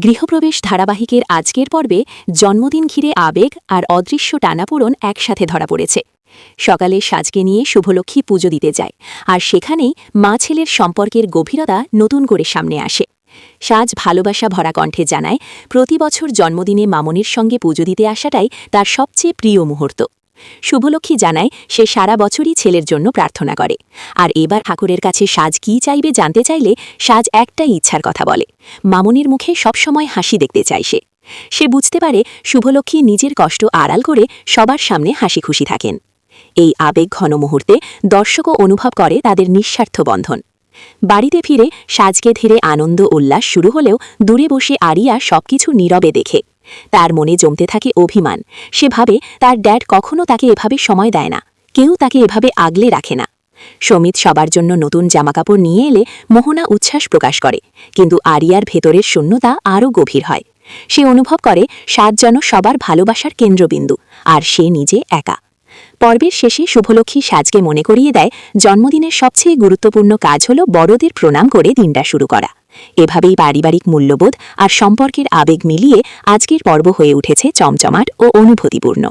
গৃহপ্রবেশ ধারাবাহিকের আজকের পর্বে জন্মদিন ঘিরে আবেগ আর অদৃশ্য টানাপোড়ন একসাথে ধরা পড়েছে। সকালে সাজকে নিয়ে শুভলক্ষ্মী পুজো দিতে যায়, আর সেখানেই মা ছেলের সম্পর্কের গভীরতা নতুন করে সামনে আসে। সাজ ভালোবাসা ভরা কণ্ঠে জানায়, প্রতি বছর জন্মদিনে মামনির সঙ্গে পুজো দিতে আসাটাই তার সবচেয়ে প্রিয় মুহূর্ত। শুভলক্ষ্মী জানায়, সে সারা বছরই ছেলের জন্য প্রার্থনা করে, আর এবার ঠাকুরের কাছে সাজ কী চাইবে জানতে চাইলে সাজ একটাই ইচ্ছার কথা বলে, মামনির মুখে সবসময় হাসি দেখতে চায় সে বুঝতে পারে শুভলক্ষ্মী নিজের কষ্ট আড়াল করে সবার সামনে হাসি খুশি থাকেন। এই আবেগ ঘন মুহূর্তে দর্শকও অনুভব করে তাদের নিঃস্বার্থ বন্ধন। বাড়িতে ফিরে সাজকে ধীরে আনন্দ উল্লাস শুরু হলেও দূরে বসে আরিয়া সবকিছু নীরবে দেখে। তার মনে জমতে থাকে অভিমান। সে ভাবে তার ড্যাড কখনো তাকে এভাবে সময় দেয় না, কেউ তাকে এভাবে আগলে রাখে না। সমিত সবার জন্য নতুন জামাকাপড় নিয়ে এলে মোহনা উচ্ছ্বাস প্রকাশ করে, কিন্তু আরিয়ার ভেতরের শূন্যতা আরও গভীর হয়। সে অনুভব করে সাজ যেন সবার ভালোবাসার কেন্দ্রবিন্দু, আর সে নিজে একা। পর্বের শেষে শুভলক্ষ্মী সাজকে মনে করিয়ে দেয়, জন্মদিনের সবচেয়ে গুরুত্বপূর্ণ কাজ হল বড়দের প্রণাম করে দিনটা শুরু করা। এভাবেই পারিবারিক মূল্যবোধ আর সম্পর্কের আবেগ মিলিয়ে আজকের পর্ব হয়ে উঠেছে চমচমাট ও অনুভূতিপূর্ণ।